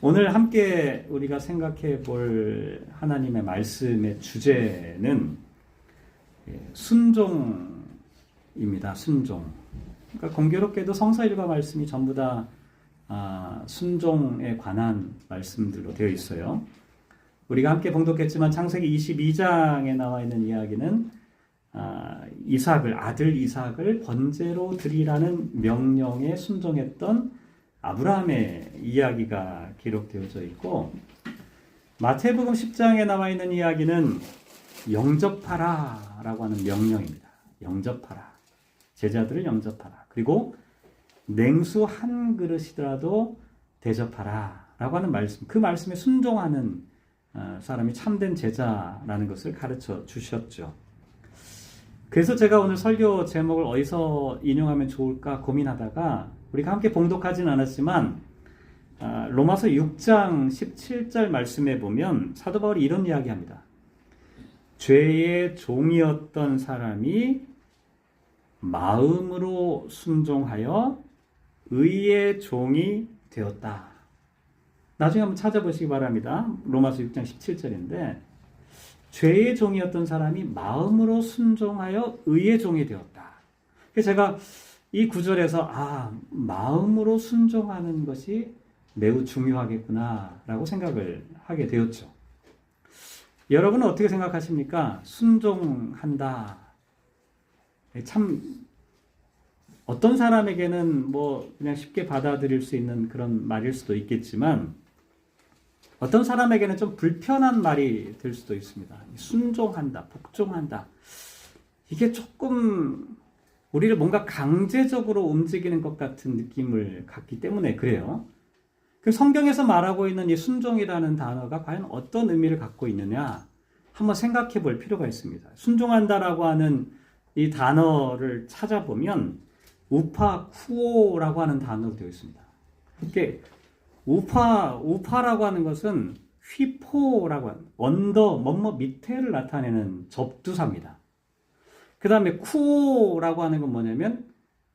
오늘 함께 우리가 생각해 볼 하나님의 말씀의 주제는 순종입니다. 순종. 그러니까 공교롭게도 성서 일과 말씀이 전부 다 순종에 관한 말씀들로 되어 있어요. 우리가 함께 봉독했지만 창세기 22장에 나와 있는 이야기는 아들 이삭을 번제로 드리라는 명령에 순종했던 아브라함의 이야기가 기록되어져 있고, 마태복음 10장에 나와 있는 이야기는 영접하라 라고 하는 명령입니다. 영접하라. 제자들을 영접하라. 그리고 냉수 한 그릇이더라도 대접하라 라고 하는 말씀, 그 말씀에 순종하는 사람이 참된 제자라는 것을 가르쳐 주셨죠. 그래서 제가 오늘 설교 제목을 어디서 인용하면 좋을까 고민하다가 우리가 함께 봉독하진 않았지만 로마서 6장 17절 말씀에 보면 사도 바울이 이런 이야기합니다. 죄의 종이었던 사람이 마음으로 순종하여 의의 종이 되었다. 나중에 한번 찾아보시기 바랍니다. 로마서 6장 17절인데 죄의 종이었던 사람이 마음으로 순종하여 의의 종이 되었다. 그래서 제가 이 구절에서 마음으로 순종하는 것이 매우 중요하겠구나 라고 생각을 하게 되었죠. 여러분은 어떻게 생각하십니까? 순종한다. 참 어떤 사람에게는 그냥 쉽게 받아들일 수 있는 그런 말일 수도 있겠지만 어떤 사람에게는 좀 불편한 말이 될 수도 있습니다. 순종한다, 복종한다. 이게 조금 우리를 뭔가 강제적으로 움직이는 것 같은 느낌을 갖기 때문에 그래요. 그 성경에서 말하고 있는 이 순종이라는 단어가 과연 어떤 의미를 갖고 있느냐 한번 생각해 볼 필요가 있습니다. 순종한다라고 하는 이 단어를 찾아보면 우파쿠오라고 하는 단어로 되어 있습니다. 이렇게 우파라고 하는 것은 휘포라고 하는 언더 밑에를 나타내는 접두사입니다. 그 다음에 쿠오라고 하는 건 뭐냐면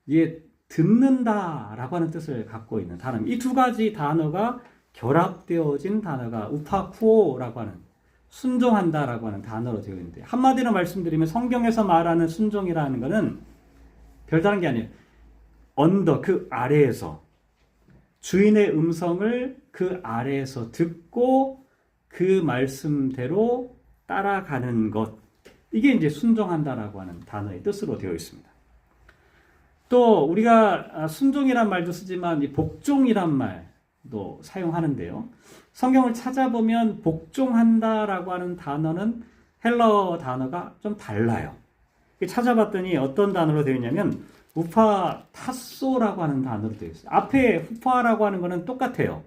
이게 듣는다라고 하는 뜻을 갖고 있는 단어입니다. 이 두 가지 단어가 결합되어진 단어가 우파쿠오라고 하는 순종한다라고 하는 단어로 되어 있는데, 한마디로 말씀드리면 성경에서 말하는 순종이라는 것은 별다른 게 아니에요. 언더, 그 아래에서 주인의 음성을 그 아래에서 듣고 그 말씀대로 따라가는 것, 이게 이제 순종한다라고 하는 단어의 뜻으로 되어 있습니다. 또 우리가 순종이란 말도 쓰지만 이 복종이란 말도 사용하는데요. 성경을 찾아보면 복종한다라고 하는 단어는 헬러 단어가 좀 달라요. 찾아봤더니 어떤 단어로 되어 있냐면 우파 타소라고 하는 단어로 되어 있어요. 앞에 후파라고 하는 거는 똑같아요.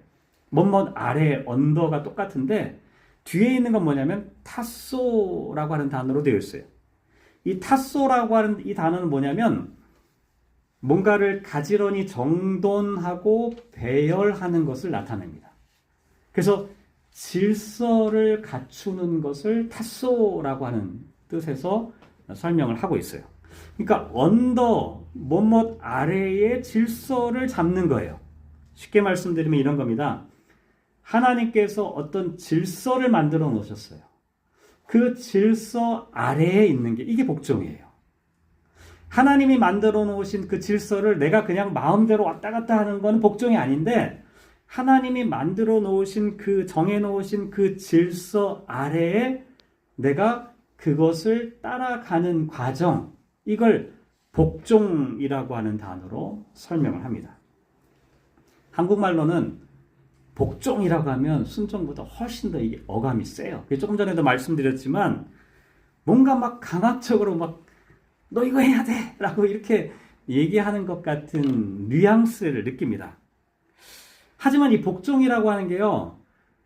아래 언더가 똑같은데 뒤에 있는 건 뭐냐면 타소라고 하는 단어로 되어 있어요. 이 타소라고 하는 이 단어는 뭐냐면 뭔가를 가지런히 정돈하고 배열하는 것을 나타냅니다. 그래서 질서를 갖추는 것을 타소라고 하는 뜻에서 설명을 하고 있어요. 그러니까 언더, 아래의 질서를 잡는 거예요. 쉽게 말씀드리면 이런 겁니다. 하나님께서 어떤 질서를 만들어 놓으셨어요. 그 질서 아래에 있는 게 이게 복종이에요. 하나님이 만들어 놓으신 그 질서를 내가 그냥 마음대로 왔다 갔다 하는 건 복종이 아닌데, 하나님이 만들어 놓으신 정해 놓으신 그 질서 아래에 내가 그것을 따라가는 과정, 이걸 복종이라고 하는 단어로 설명을 합니다. 한국말로는 복종이라고 하면 순종보다 훨씬 더 이게 어감이 세요. 조금 전에도 말씀드렸지만 뭔가 막 강압적으로 너 이거 해야 돼! 라고 이렇게 얘기하는 것 같은 뉘앙스를 느낍니다. 하지만 이 복종이라고 하는 게요,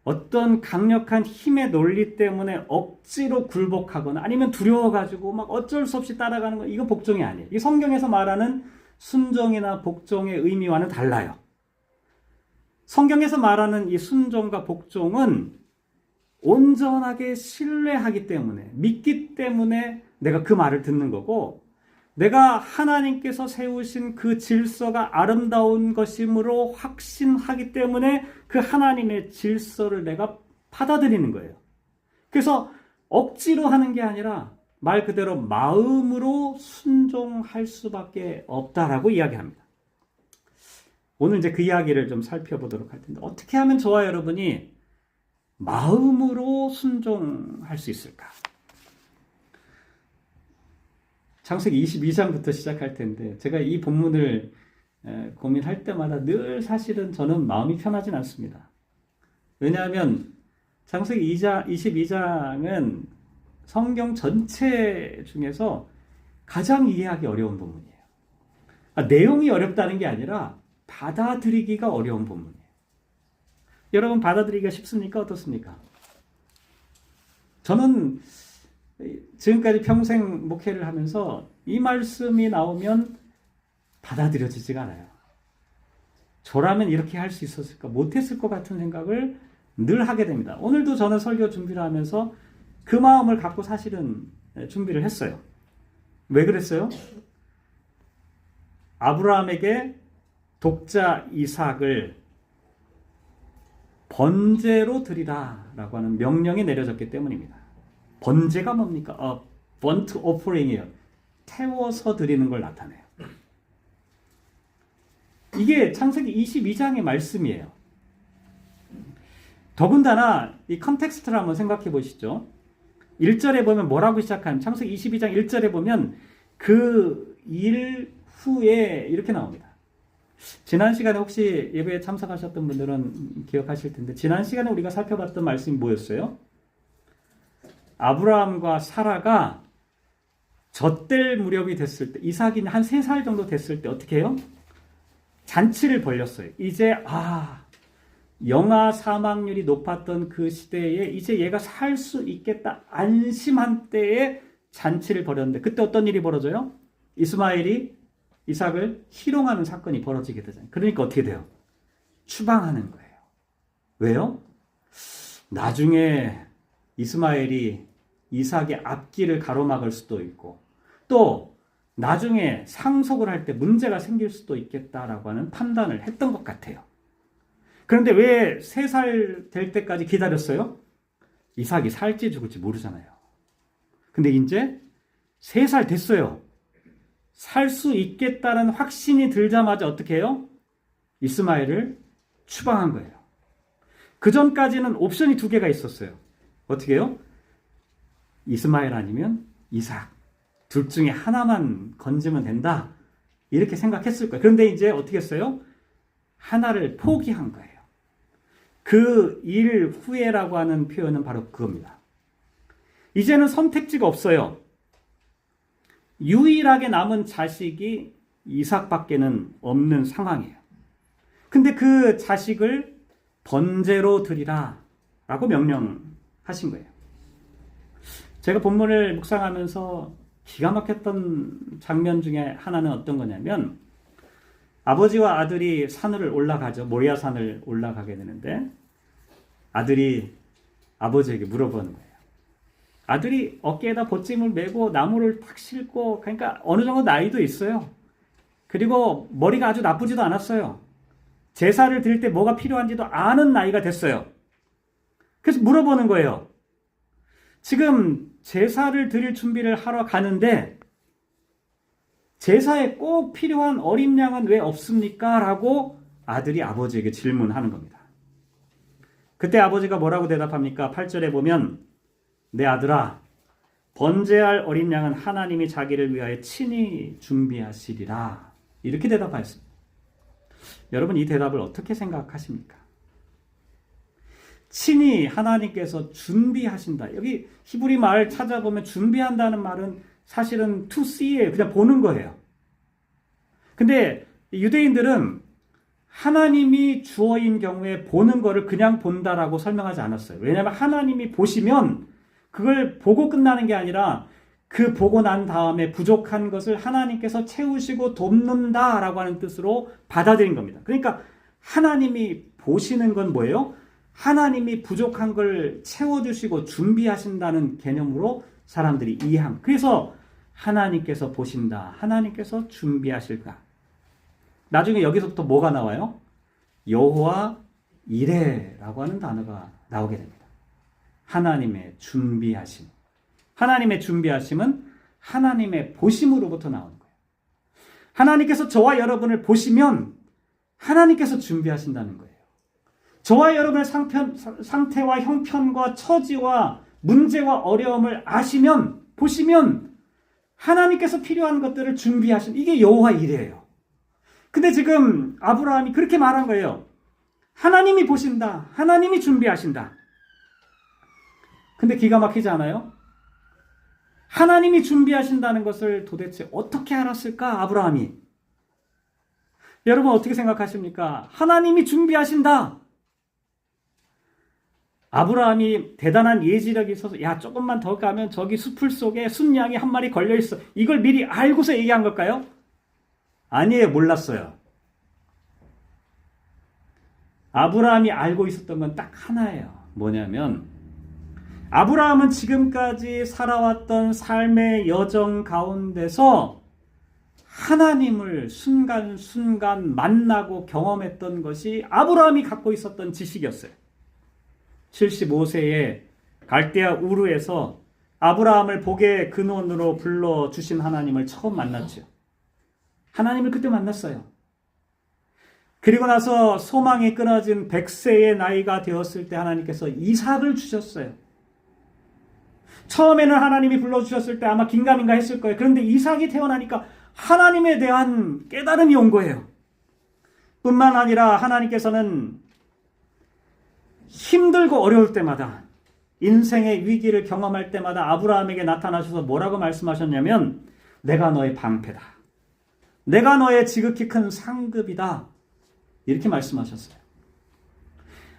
어떤 강력한 힘의 논리 때문에 억지로 굴복하거나 아니면 두려워가지고 어쩔 수 없이 따라가는 거, 이거 복종이 아니에요. 이 성경에서 말하는 순종이나 복종의 의미와는 달라요. 성경에서 말하는 이 순종과 복종은 온전하게 신뢰하기 때문에, 믿기 때문에 내가 그 말을 듣는 거고, 내가 하나님께서 세우신 그 질서가 아름다운 것이므로 확신하기 때문에 그 하나님의 질서를 내가 받아들이는 거예요. 그래서 억지로 하는 게 아니라 말 그대로 마음으로 순종할 수밖에 없다라고 이야기합니다. 오늘 이제 그 이야기를 좀 살펴보도록 할 텐데, 어떻게 하면 저와 여러분이 마음으로 순종할 수 있을까? 창세기 22장부터 시작할 텐데, 제가 이 본문을 고민할 때마다 늘 사실은 저는 마음이 편하진 않습니다. 왜냐하면 창세기 22장은 성경 전체 중에서 가장 이해하기 어려운 본문이에요. 내용이 어렵다는 게 아니라 받아들이기가 어려운 본문이에요. 여러분 받아들이기가 쉽습니까? 어떻습니까? 저는 지금까지 평생 목회를 하면서 이 말씀이 나오면 받아들여지지가 않아요. 저라면 이렇게 할 수 있었을까? 못했을 것 같은 생각을 늘 하게 됩니다. 오늘도 저는 설교 준비를 하면서 그 마음을 갖고 사실은 준비를 했어요. 왜 그랬어요? 아브라함에게 독자 이삭을 번제로 드리라 라고 하는 명령이 내려졌기 때문입니다. 번제가 뭡니까? burnt offering이에요. 태워서 드리는 걸 나타내요. 이게 창세기 22장의 말씀이에요. 더군다나 이 컨텍스트를 한번 생각해 보시죠. 1절에 보면 뭐라고 시작하는, 창세기 22장 1절에 보면 그 일 후에 이렇게 나옵니다. 지난 시간에 혹시 예배에 참석하셨던 분들은 기억하실 텐데, 지난 시간에 우리가 살펴봤던 말씀이 뭐였어요? 아브라함과 사라가 젖될 무렵이 됐을 때, 이삭이 한 3살 정도 됐을 때 어떻게 해요? 잔치를 벌렸어요. 이제 영아 사망률이 높았던 그 시대에 이제 얘가 살 수 있겠다 안심한 때에 잔치를 벌였는데, 그때 어떤 일이 벌어져요? 이스마엘이 이삭을 희롱하는 사건이 벌어지게 되잖아요. 그러니까 어떻게 돼요? 추방하는 거예요. 왜요? 나중에 이스마엘이 이삭의 앞길을 가로막을 수도 있고, 또 나중에 상속을 할 때 문제가 생길 수도 있겠다라고 하는 판단을 했던 것 같아요. 그런데 왜 3살 될 때까지 기다렸어요? 이삭이 살지 죽을지 모르잖아요. 근데 이제 3살 됐어요. 살 수 있겠다는 확신이 들자마자 어떻게 해요? 이스마엘을 추방한 거예요. 그 전까지는 옵션이 2개가 있었어요. 어떻게 해요? 이스마엘 아니면 이삭. 둘 중에 하나만 건지면 된다. 이렇게 생각했을 거예요. 그런데 이제 어떻게 했어요? 하나를 포기한 거예요. 그 일 후에라고 하는 표현은 바로 그겁니다. 이제는 선택지가 없어요. 유일하게 남은 자식이 이삭밖에는 없는 상황이에요. 근데 그 자식을 번제로 드리라 라고 명령하신 거예요. 제가 본문을 묵상하면서 기가 막혔던 장면 중에 하나는 어떤 거냐면, 아버지와 아들이 산을 올라가죠. 모리아 산을 올라가게 되는데, 아들이 아버지에게 물어보는 거예요. 아들이 어깨에다 보찜을 메고 나무를 탁 싣고, 그러니까 어느 정도 나이도 있어요. 그리고 머리가 아주 나쁘지도 않았어요. 제사를 드릴 때 뭐가 필요한지도 아는 나이가 됐어요. 그래서 물어보는 거예요. 지금 제사를 드릴 준비를 하러 가는데 제사에 꼭 필요한 어린 양은 왜 없습니까? 라고 아들이 아버지에게 질문하는 겁니다. 그때 아버지가 뭐라고 대답합니까? 8절에 보면, 내 아들아, 번제할 어린 양은 하나님이 자기를 위하여 친히 준비하시리라. 이렇게 대답하였습니다. 여러분, 이 대답을 어떻게 생각하십니까? 친히 하나님께서 준비하신다. 여기 히브리 말 찾아보면 준비한다는 말은 사실은 to see예요. 그냥 보는 거예요. 근데 유대인들은 하나님이 주어인 경우에 보는 거를 그냥 본다라고 설명하지 않았어요. 왜냐하면 하나님이 보시면 그걸 보고 끝나는 게 아니라 그 보고 난 다음에 부족한 것을 하나님께서 채우시고 돕는다라고 하는 뜻으로 받아들인 겁니다. 그러니까 하나님이 보시는 건 뭐예요? 하나님이 부족한 걸 채워주시고 준비하신다는 개념으로 사람들이 이해함. 그래서 하나님께서 보신다. 하나님께서 준비하실까. 나중에 여기서부터 뭐가 나와요? 여호와 이레라고 하는 단어가 나오게 됩니다. 하나님의 준비하심. 하나님의 준비하심은 하나님의 보심으로부터 나오는 거예요. 하나님께서 저와 여러분을 보시면 하나님께서 준비하신다는 거예요. 저와 여러분의 상태와 형편과 처지와 문제와 어려움을 아시면, 보시면 하나님께서 필요한 것들을 준비하신, 이게 여호와 이레예요. 근데 지금 아브라함이 그렇게 말한 거예요. 하나님이 보신다. 하나님이 준비하신다. 근데 기가 막히지 않아요? 하나님이 준비하신다는 것을 도대체 어떻게 알았을까, 아브라함이? 여러분 어떻게 생각하십니까? 하나님이 준비하신다. 아브라함이 대단한 예지력이 있어서 야 조금만 더 가면 저기 숲풀 속에 순양이 한 마리 걸려있어. 이걸 미리 알고서 얘기한 걸까요? 아니에요. 몰랐어요. 아브라함이 알고 있었던 건 딱 하나예요. 뭐냐면 아브라함은 지금까지 살아왔던 삶의 여정 가운데서 하나님을 순간순간 만나고 경험했던 것이 아브라함이 갖고 있었던 지식이었어요. 75세에 갈대아 우르에서 아브라함을 복의 근원으로 불러주신 하나님을 처음 만났죠. 하나님을 그때 만났어요. 그리고 나서 소망이 끊어진 100세의 나이가 되었을 때 하나님께서 이삭을 주셨어요. 처음에는 하나님이 불러주셨을 때 아마 긴가민가 했을 거예요. 그런데 이삭이 태어나니까 하나님에 대한 깨달음이 온 거예요. 뿐만 아니라 하나님께서는 힘들고 어려울 때마다, 인생의 위기를 경험할 때마다 아브라함에게 나타나셔서 뭐라고 말씀하셨냐면 내가 너의 방패다. 내가 너의 지극히 큰 상급이다. 이렇게 말씀하셨어요.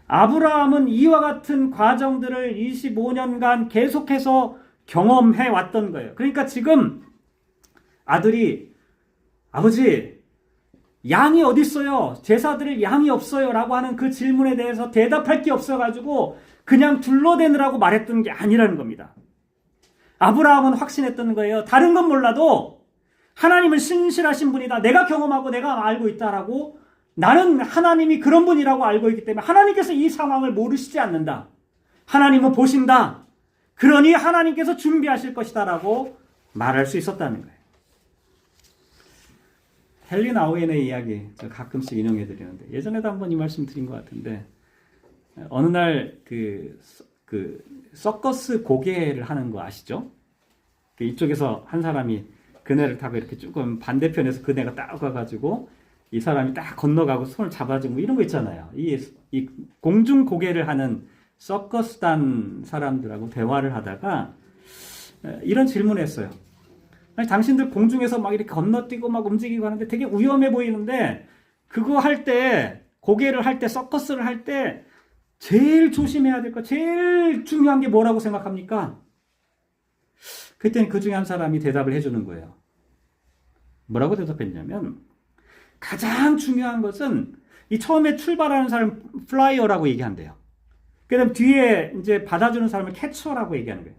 아브라함은 이와 같은 과정들을 25년간 계속해서 경험해 왔던 거예요. 그러니까 지금 아들이 아버지 양이 어디 있어요? 제사 드릴 양이 없어요 라고 하는 그 질문에 대해서 대답할 게 없어가지고 그냥 둘러대느라고 말했던 게 아니라는 겁니다. 아브라함은 확신했던 거예요. 다른 건 몰라도 하나님은 신실하신 분이다. 내가 경험하고 내가 알고 있다라고, 나는 하나님이 그런 분이라고 알고 있기 때문에 하나님께서 이 상황을 모르시지 않는다. 하나님은 보신다. 그러니 하나님께서 준비하실 것이다 라고 말할 수 있었다는 거예요. 헨리 나우엔의 이야기 저 가끔씩 인용해 드리는데, 예전에도 한번 이 말씀 드린 것 같은데, 어느 날 그 서커스 고개를 하는 거 아시죠? 이쪽에서 한 사람이 그네를 타고 이렇게 조금 반대편에서 그네가 딱 와가지고 이 사람이 딱 건너가고 손을 잡아주고 이런 거 있잖아요. 이 공중 고개를 하는 서커스단 사람들하고 대화를 하다가 이런 질문을 했어요. 아니, 당신들 공중에서 막 이렇게 건너뛰고 막 움직이고 하는데 되게 위험해 보이는데, 그거 할 때, 고개를 할 때, 서커스를 할 때 제일 조심해야 될 거, 제일 중요한 게 뭐라고 생각합니까? 그때는 그 중에 한 사람이 대답을 해주는 거예요. 뭐라고 대답했냐면, 가장 중요한 것은 이 처음에 출발하는 사람 플라이어라고 얘기한대요. 그 다음 뒤에 이제 받아주는 사람을 캐쳐라고 얘기하는 거예요.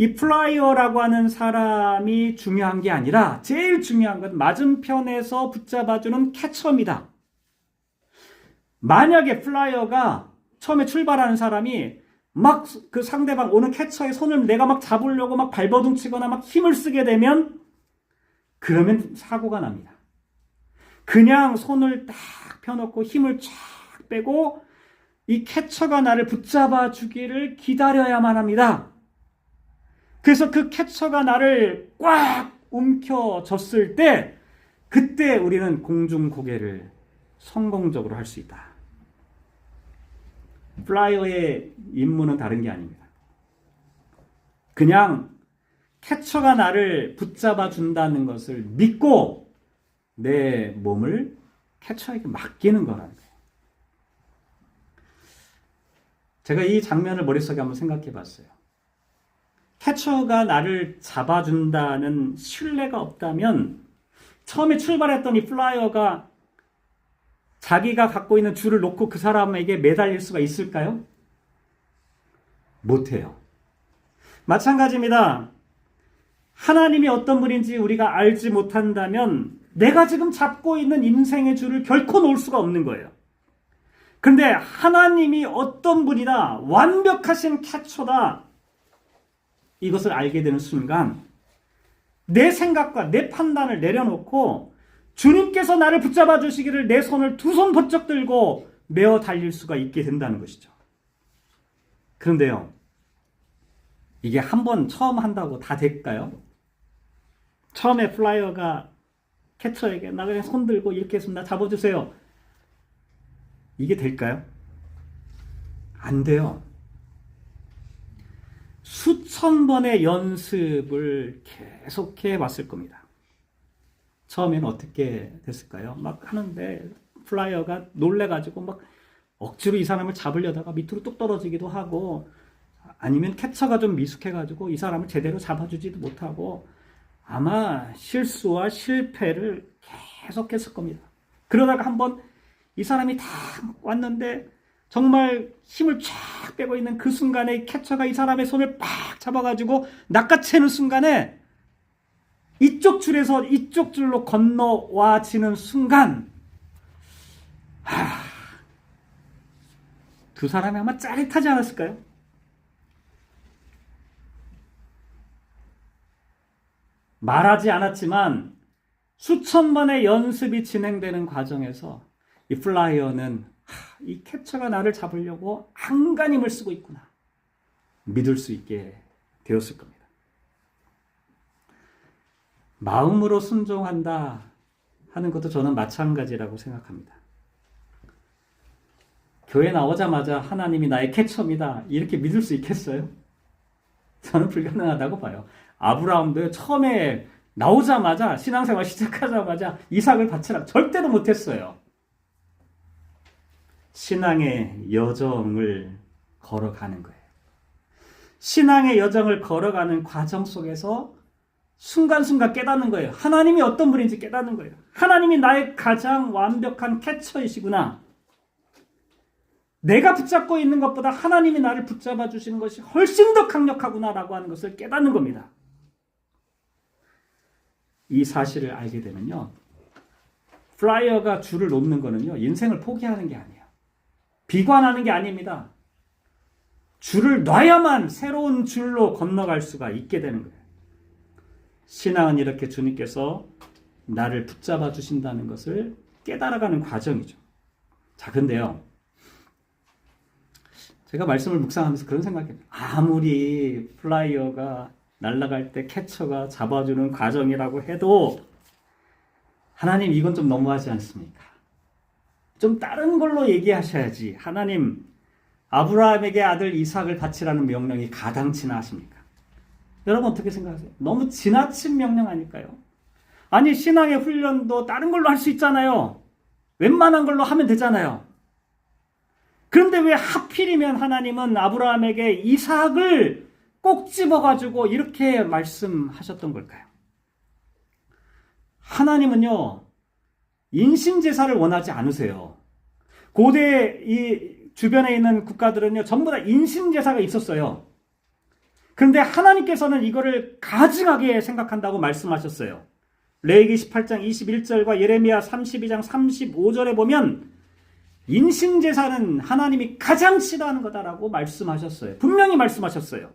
이 플라이어라고 하는 사람이 중요한 게 아니라 제일 중요한 건 맞은편에서 붙잡아주는 캐쳐입니다. 만약에 플라이어가 처음에 출발하는 사람이 막 그 상대방 오는 캐쳐의 손을 내가 막 잡으려고 막 발버둥 치거나 막 힘을 쓰게 되면 그러면 사고가 납니다. 그냥 손을 딱 펴놓고 힘을 쫙 빼고 이 캐쳐가 나를 붙잡아 주기를 기다려야만 합니다. 그래서 그 캐쳐가 나를 꽉 움켜쥐었을 때, 그때 우리는 공중 고개를 성공적으로 할 수 있다. 플라이어의 임무는 다른 게 아닙니다. 그냥 캐쳐가 나를 붙잡아 준다는 것을 믿고 내 몸을 캐쳐에게 맡기는 거라는 거예요. 제가 이 장면을 머릿속에 한번 생각해 봤어요. 캐쳐가 나를 잡아준다는 신뢰가 없다면 처음에 출발했던 이 플라이어가 자기가 갖고 있는 줄을 놓고 그 사람에게 매달릴 수가 있을까요? 못해요. 마찬가지입니다. 하나님이 어떤 분인지 우리가 알지 못한다면 내가 지금 잡고 있는 인생의 줄을 결코 놓을 수가 없는 거예요. 그런데 하나님이 어떤 분이다, 완벽하신 캐쳐다, 이것을 알게 되는 순간 내 생각과 내 판단을 내려놓고 주님께서 나를 붙잡아 주시기를 내 손을 두 손 번쩍 들고 메어 달릴 수가 있게 된다는 것이죠. 그런데요, 이게 한 번 처음 한다고 다 될까요? 처음에 플라이어가 캐쳐에게 나 그냥 손 들고 이렇게 해서 나 잡아주세요, 이게 될까요? 안 돼요. 수천 번의 연습을 계속해 왔을 겁니다. 처음에는 어떻게 됐을까요? 막 하는데 플라이어가 놀래가지고 막 억지로 이 사람을 잡으려다가 밑으로 뚝 떨어지기도 하고, 아니면 캐쳐가 좀 미숙해가지고 이 사람을 제대로 잡아주지도 못하고, 아마 실수와 실패를 계속했을 겁니다. 그러다가 한번 이 사람이 다 왔는데 정말 힘을 쫙 빼고 있는 그 순간에 캐쳐가 이 사람의 손을 팍 잡아가지고 낚아채는 순간에 이쪽 줄에서 이쪽 줄로 건너와지는 순간, 두 사람이 아마 짜릿하지 않았을까요? 말하지 않았지만 수천 번의 연습이 진행되는 과정에서 이 플라이어는 이 캐쳐가 나를 잡으려고 안간힘을 쓰고 있구나, 믿을 수 있게 되었을 겁니다. 마음으로 순종한다 하는 것도 저는 마찬가지라고 생각합니다. 교회 나오자마자 하나님이 나의 캐쳐입니다, 이렇게 믿을 수 있겠어요? 저는 불가능하다고 봐요. 아브라함도 처음에 나오자마자, 신앙생활 시작하자마자 이삭을 바치라 절대로 못했어요. 신앙의 여정을 걸어가는 거예요. 신앙의 여정을 걸어가는 과정 속에서 순간순간 깨닫는 거예요. 하나님이 어떤 분인지 깨닫는 거예요. 하나님이 나의 가장 완벽한 캐쳐이시구나. 내가 붙잡고 있는 것보다 하나님이 나를 붙잡아 주시는 것이 훨씬 더 강력하구나라고 하는 것을 깨닫는 겁니다. 이 사실을 알게 되면요, 플라이어가 줄을 놓는 거는요, 인생을 포기하는 게 아니에요. 비관하는 게 아닙니다. 줄을 놔야만 새로운 줄로 건너갈 수가 있게 되는 거예요. 신앙은 이렇게 주님께서 나를 붙잡아 주신다는 것을 깨달아가는 과정이죠. 자, 근데요, 제가 말씀을 묵상하면서 그런 생각이에요. 아무리 플라이어가 날아갈 때 캐쳐가 잡아주는 과정이라고 해도 하나님, 이건 좀 너무하지 않습니까? 좀 다른 걸로 얘기하셔야지. 하나님, 아브라함에게 아들 이삭을 바치라는 명령이 가당치나 하십니까? 여러분 어떻게 생각하세요? 너무 지나친 명령 아닐까요? 아니, 신앙의 훈련도 다른 걸로 할 수 있잖아요. 웬만한 걸로 하면 되잖아요. 그런데 왜 하필이면 하나님은 아브라함에게 이삭을 꼭 집어가지고 이렇게 말씀하셨던 걸까요? 하나님은요, 인신제사를 원하지 않으세요. 고대 이 주변에 있는 국가들은요, 전부 다 인신제사가 있었어요. 그런데 하나님께서는 이거를 가증하게 생각한다고 말씀하셨어요. 레위기 18장 21절과 예레미야 32장 35절에 보면 인신제사는 하나님이 가장 싫어하는 거다라고 말씀하셨어요. 분명히 말씀하셨어요.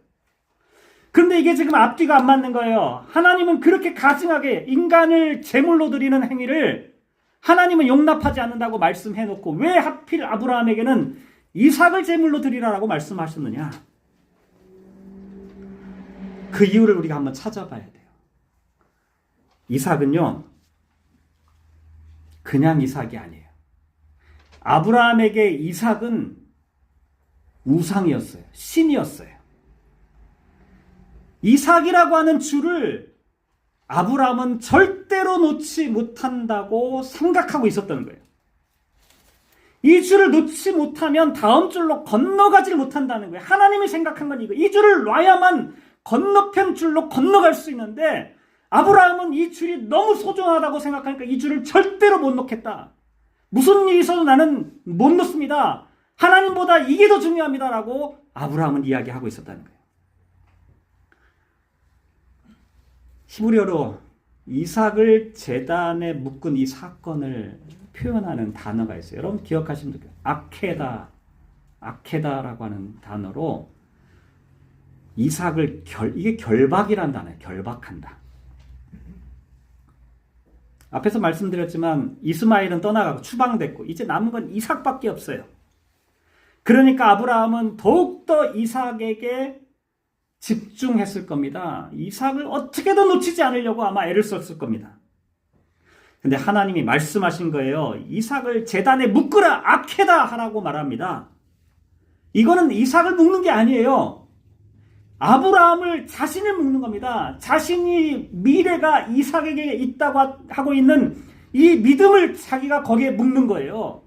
그런데 이게 지금 앞뒤가 안 맞는 거예요. 하나님은 그렇게 가증하게 인간을 제물로 드리는 행위를 하나님은 용납하지 않는다고 말씀해놓고 왜 하필 아브라함에게는 이삭을 제물로 드리라라고 말씀하셨느냐? 그 이유를 우리가 한번 찾아봐야 돼요. 이삭은요, 그냥 이삭이 아니에요. 아브라함에게 이삭은 우상이었어요. 신이었어요. 이삭이라고 하는 줄을 아브라함은 절대로 놓지 못한다고 생각하고 있었던 거예요. 이 줄을 놓지 못하면 다음 줄로 건너가질 못한다는 거예요. 하나님이 생각한 건 이거. 이 줄을 놔야만 건너편 줄로 건너갈 수 있는데 아브라함은 이 줄이 너무 소중하다고 생각하니까 이 줄을 절대로 못 놓겠다. 무슨 일이 있어도 나는 못 놓습니다. 하나님보다 이게 더 중요합니다라고 아브라함은 이야기하고 있었다는 거예요. 히브리어로 이삭을 제단에 묶은 이 사건을 표현하는 단어가 있어요. 여러분 기억하시면 돼요. 아케다라고 하는 단어로 이삭을 이게 결박이란 단어예요. 결박한다. 앞에서 말씀드렸지만 이스마엘은 떠나가고 추방됐고 이제 남은 건 이삭밖에 없어요. 그러니까 아브라함은 더욱더 이삭에게 집중했을 겁니다. 이삭을 어떻게든 놓치지 않으려고 아마 애를 썼을 겁니다. 근데 하나님이 말씀하신 거예요. 이삭을 제단에 묶으라, 아케다 하라고 말합니다. 이거는 이삭을 묶는 게 아니에요. 아브라함을 자신을 묶는 겁니다. 자신이 미래가 이삭에게 있다고 하고 있는 이 믿음을 자기가 거기에 묶는 거예요.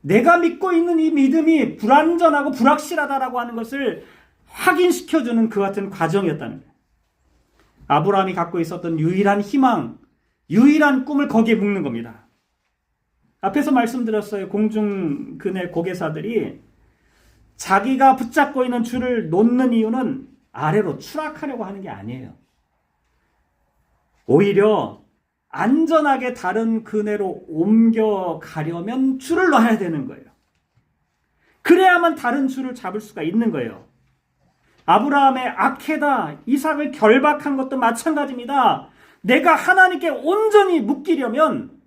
내가 믿고 있는 이 믿음이 불완전하고 불확실하다라고 하는 것을 확인시켜주는 그 같은 과정이었다는 거예요. 아브라함이 갖고 있었던 유일한 희망, 유일한 꿈을 거기에 묶는 겁니다. 앞에서 말씀드렸어요. 공중근해 고개사들이 자기가 붙잡고 있는 줄을 놓는 이유는 아래로 추락하려고 하는 게 아니에요. 오히려 안전하게 다른 그네로 옮겨가려면 줄을 놔야 되는 거예요. 그래야만 다른 줄을 잡을 수가 있는 거예요. 아브라함의 아케다, 이삭을 결박한 것도 마찬가지입니다. 내가 하나님께 온전히 묶이려면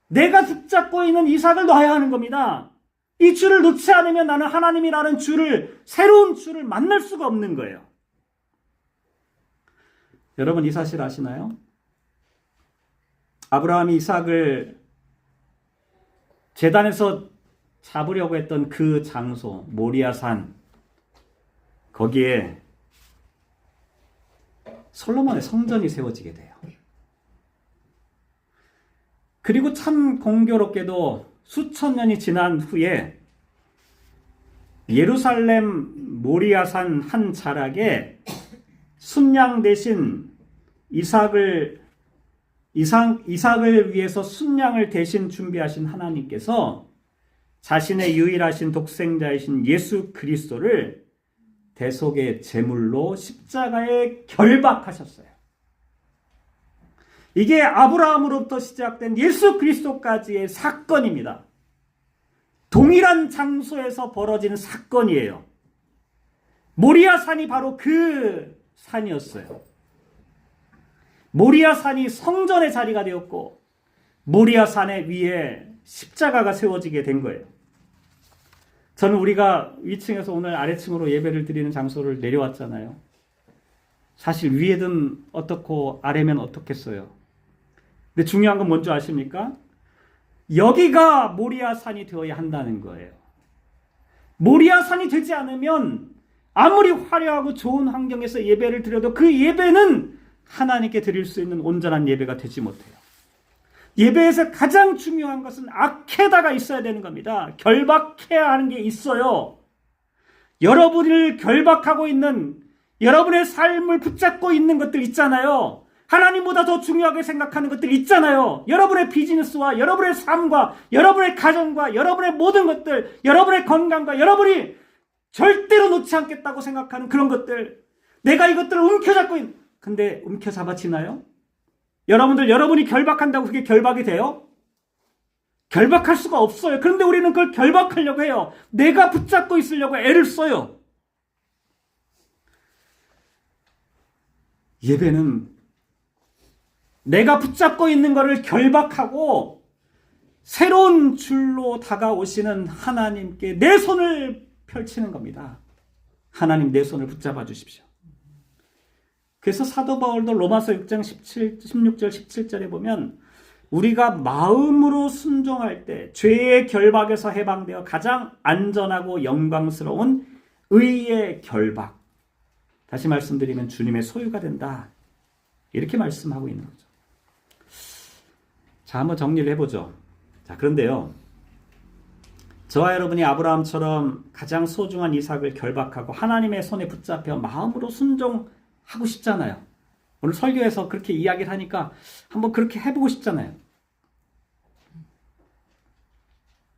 내가 붙잡고 있는 이삭을 놔야 하는 겁니다. 이 줄을 놓지 않으면 나는 하나님이라는 줄을, 새로운 줄을 만날 수가 없는 거예요. 여러분 이 사실 아시나요? 아브라함이 이삭을 제단에서 잡으려고 했던 그 장소, 모리아산, 거기에 솔로몬의 성전이 세워지게 돼요. 그리고 참 공교롭게도 수천 년이 지난 후에 예루살렘 모리아산 한 자락에 순양 대신 이삭을 위해서 순양을 대신 준비하신 하나님께서 자신의 유일하신 독생자이신 예수 그리스도를 대속의 제물로 십자가에 결박하셨어요. 이게 아브라함으로부터 시작된 예수 그리스도까지의 사건입니다. 동일한 장소에서 벌어진 사건이에요. 모리아산이 바로 그 산이었어요. 모리아산이 성전의 자리가 되었고 모리아산의 위에 십자가가 세워지게 된 거예요. 저는 우리가 위층에서 오늘 아래층으로 예배를 드리는 장소를 내려왔잖아요. 사실 위에든 어떻고 아래면 어떻겠어요. 근데 중요한 건 뭔지 아십니까? 여기가 모리아산이 되어야 한다는 거예요. 모리아산이 되지 않으면 아무리 화려하고 좋은 환경에서 예배를 드려도 그 예배는 하나님께 드릴 수 있는 온전한 예배가 되지 못해요. 예배에서 가장 중요한 것은 아케다가 있어야 되는 겁니다. 결박해야 하는 게 있어요. 여러분을 결박하고 있는, 여러분의 삶을 붙잡고 있는 것들 있잖아요. 하나님보다 더 중요하게 생각하는 것들 있잖아요. 여러분의 비즈니스와 여러분의 삶과 여러분의 가정과 여러분의 모든 것들, 여러분의 건강과 여러분이 절대로 놓지 않겠다고 생각하는 그런 것들, 내가 이것들을 움켜잡고 있는, 근데 움켜잡아지나요? 여러분이 결박한다고 그게 결박이 돼요? 결박할 수가 없어요. 그런데 우리는 그걸 결박하려고 해요. 내가 붙잡고 있으려고 애를 써요. 예배는 내가 붙잡고 있는 것을 결박하고 새로운 줄로 다가오시는 하나님께 내 손을 펼치는 겁니다. 하나님 내 손을 붙잡아 주십시오. 그래서 사도 바울도 로마서 6장 16절 17절에 보면 우리가 마음으로 순종할 때 죄의 결박에서 해방되어 가장 안전하고 영광스러운 의의 결박, 다시 말씀드리면 주님의 소유가 된다, 이렇게 말씀하고 있는 거죠. 자, 한번 정리를 해보죠. 자, 그런데요, 저와 여러분이 아브라함처럼 가장 소중한 이삭을 결박하고 하나님의 손에 붙잡혀 마음으로 순종하고 싶잖아요. 오늘 설교에서 그렇게 이야기를 하니까 한번 그렇게 해보고 싶잖아요.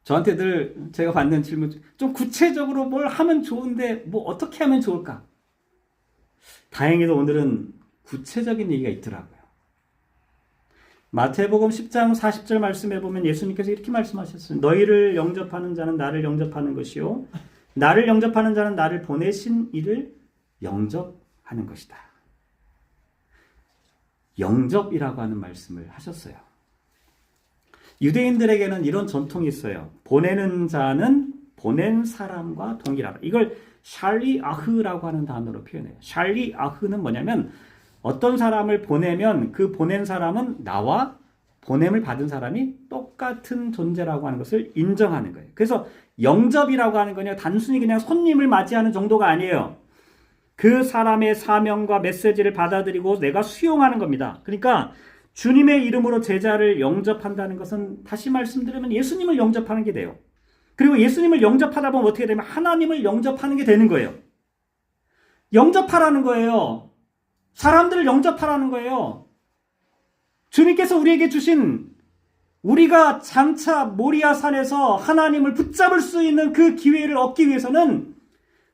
저한테 늘 제가 받는 질문, 좀 구체적으로 뭘 하면 좋은데 뭐 어떻게 하면 좋을까? 다행히도 오늘은 구체적인 얘기가 있더라고요. 마태복음 10장 40절 말씀에 보면 예수님께서 이렇게 말씀하셨어요. 너희를 영접하는 자는 나를 영접하는 것이요 나를 영접하는 자는 나를 보내신 이를 영접하는 것이다. 영접이라고 하는 말씀을 하셨어요. 유대인들에게는 이런 전통이 있어요. 보내는 자는 보낸 사람과 동일하다. 이걸 샬리아흐라고 하는 단어로 표현해요. 샬리아흐는 뭐냐면 어떤 사람을 보내면 그 보낸 사람은 나와 보냄을 받은 사람이 똑같은 존재라고 하는 것을 인정하는 거예요. 그래서 영접이라고 하는 거냐 단순히 그냥 손님을 맞이하는 정도가 아니에요. 그 사람의 사명과 메시지를 받아들이고 내가 수용하는 겁니다. 그러니까 주님의 이름으로 제자를 영접한다는 것은 다시 말씀드리면 예수님을 영접하는 게 돼요. 그리고 예수님을 영접하다 보면 어떻게 되면 하나님을 영접하는 게 되는 거예요. 영접하라는 거예요. 사람들을 영접하라는 거예요. 주님께서 우리에게 주신 우리가 장차 모리아 산에서 하나님을 붙잡을 수 있는 그 기회를 얻기 위해서는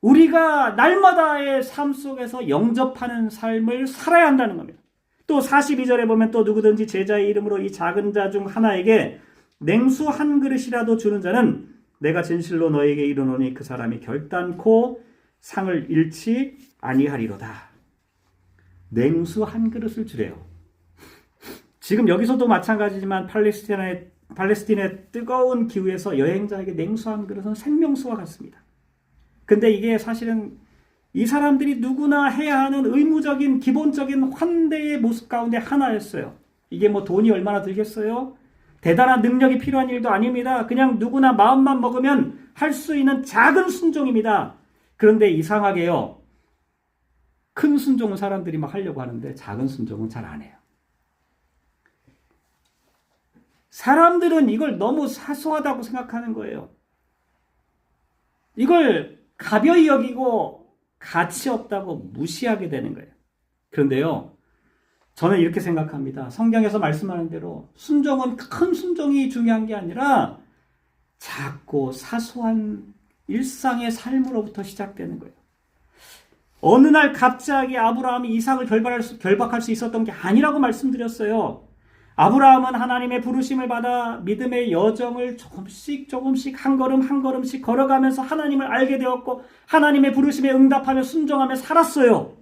우리가 날마다의 삶 속에서 영접하는 삶을 살아야 한다는 겁니다. 또 42절에 보면 또 누구든지 제자의 이름으로 이 작은 자 중 하나에게 냉수 한 그릇이라도 주는 자는 내가 진실로 너에게 이르노니 그 사람이 결단코 상을 잃지 아니하리로다. 냉수 한 그릇을 주래요. 지금 여기서도 마찬가지지만 팔레스틴의 뜨거운 기후에서 여행자에게 냉수 한 그릇은 생명수와 같습니다. 근데 이게 사실은 이 사람들이 누구나 해야 하는 의무적인 기본적인 환대의 모습 가운데 하나였어요. 이게 뭐 돈이 얼마나 들겠어요? 대단한 능력이 필요한 일도 아닙니다. 그냥 누구나 마음만 먹으면 할 수 있는 작은 순종입니다. 그런데 이상하게요. 큰 순종은 사람들이 막 하려고 하는데 작은 순종은 잘 안 해요. 사람들은 이걸 너무 사소하다고 생각하는 거예요. 이걸 가벼이 여기고 가치 없다고 무시하게 되는 거예요. 그런데요, 저는 이렇게 생각합니다. 성경에서 말씀하는 대로 순종은 큰 순종이 중요한 게 아니라 작고 사소한 일상의 삶으로부터 시작되는 거예요. 어느 날 갑자기 아브라함이 이삭을 결박할 수 있었던 게 아니라고 말씀드렸어요. 아브라함은 하나님의 부르심을 받아 믿음의 여정을 조금씩 한 걸음씩 걸어가면서 하나님을 알게 되었고 하나님의 부르심에 응답하며 순종하며 살았어요.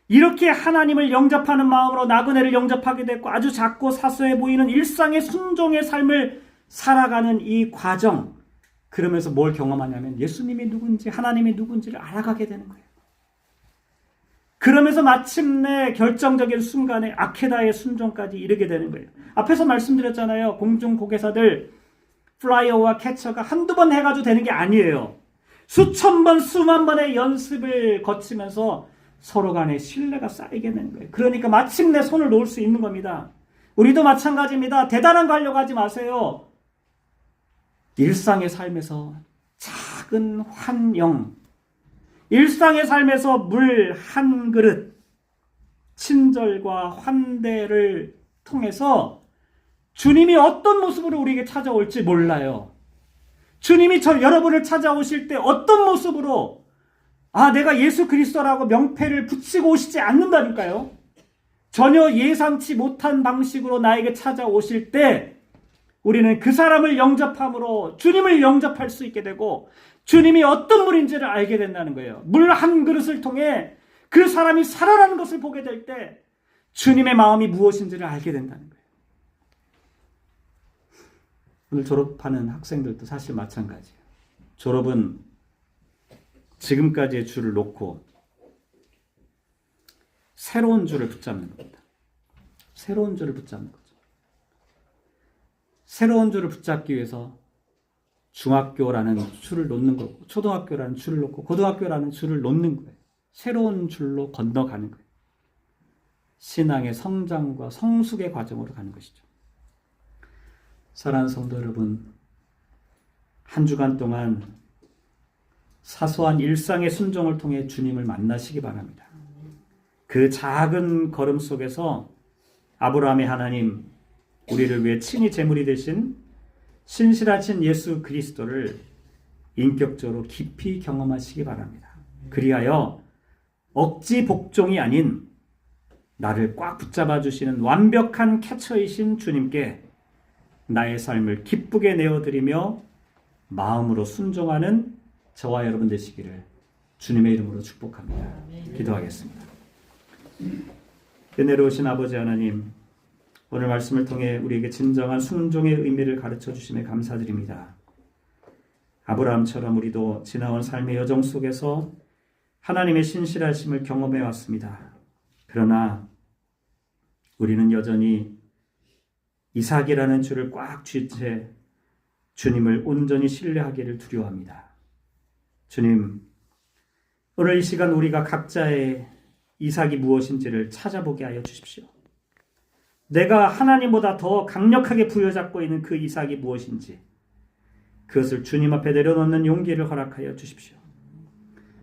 이렇게 하나님을 영접하는 마음으로 나그네를 영접하게 됐고 아주 작고 사소해 보이는 일상의 순종의 삶을 살아가는 이 과정, 그러면서 뭘 경험하냐면 예수님이 누군지 하나님이 누군지를 알아가게 되는 거예요. 그러면서 마침내 결정적인 순간에 아케다의 순종까지 이르게 되는 거예요. 앞에서 말씀드렸잖아요. 공중고개사들 플라이어와 캐쳐가 한두 번 해가지고 되는 게 아니에요. 수천 번, 수만 번의 연습을 거치면서 서로 간의 신뢰가 쌓이게 되는 거예요. 그러니까 마침내 손을 놓을 수 있는 겁니다. 우리도 마찬가지입니다. 대단한 거 하려고 하지 마세요. 일상의 삶에서 작은 환영, 일상의 삶에서 물 한 그릇, 친절과 환대를 통해서 주님이 어떤 모습으로 우리에게 찾아올지 몰라요. 주님이 여러분을 찾아오실 때 어떤 모습으로 내가 예수 그리스도라고 명패를 붙이고 오시지 않는다니까요. 전혀 예상치 못한 방식으로 나에게 찾아오실 때 우리는 그 사람을 영접함으로 주님을 영접할 수 있게 되고 주님이 어떤 분인지를 알게 된다는 거예요. 물 한 그릇을 통해 그 사람이 살아나는 것을 보게 될 때 주님의 마음이 무엇인지를 알게 된다는 거예요. 오늘 졸업하는 학생들도 사실 마찬가지예요. 졸업은 지금까지의 줄을 놓고 새로운 줄을 붙잡는 겁니다. 새로운 줄을 붙잡는 거죠. 새로운 줄을 붙잡기 위해서 중학교라는 줄을 놓는 거고 초등학교라는 줄을 놓고 고등학교라는 줄을 놓는 거예요. 새로운 줄로 건너가는 거예요. 신앙의 성장과 성숙의 과정으로 가는 것이죠. 사랑하는 성도 여러분, 한 주간 동안 사소한 일상의 순종을 통해 주님을 만나시기 바랍니다. 그 작은 걸음 속에서 아브라함의 하나님, 우리를 위해 친히 제물이 되신 신실하신 예수 그리스도를 인격적으로 깊이 경험하시기 바랍니다. 그리하여 억지 복종이 아닌 나를 꽉 붙잡아 주시는 완벽한 캐쳐이신 주님께 나의 삶을 기쁘게 내어드리며 마음으로 순종하는 저와 여러분 되시기를 주님의 이름으로 축복합니다. 기도하겠습니다. 은혜로우신 아버지 하나님, 오늘 말씀을 통해 우리에게 진정한 순종의 의미를 가르쳐 주심에 감사드립니다. 아브라함처럼 우리도 지나온 삶의 여정 속에서 하나님의 신실하심을 경험해 왔습니다. 그러나 우리는 여전히 이삭이라는 줄을 꽉 쥐 채 주님을 온전히 신뢰하기를 두려워합니다. 주님, 오늘 이 시간 우리가 각자의 이삭이 무엇인지를 찾아보게 하여 주십시오. 내가 하나님보다 더 강력하게 부여잡고 있는 그 이삭이 무엇인지 그것을 주님 앞에 내려놓는 용기를 허락하여 주십시오.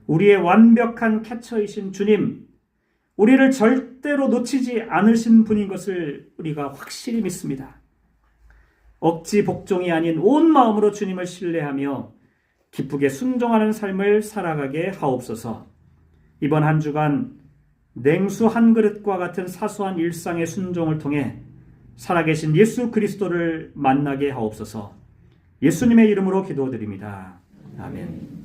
우리의 완벽한 캐쳐이신 주님, 우리를 절대로 놓치지 않으신 분인 것을 우리가 확실히 믿습니다. 억지 복종이 아닌 온 마음으로 주님을 신뢰하며 기쁘게 순종하는 삶을 살아가게 하옵소서. 이번 한 주간 냉수 한 그릇과 같은 사소한 일상의 순종을 통해 살아계신 예수 그리스도를 만나게 하옵소서. 예수님의 이름으로 기도드립니다. 아멘.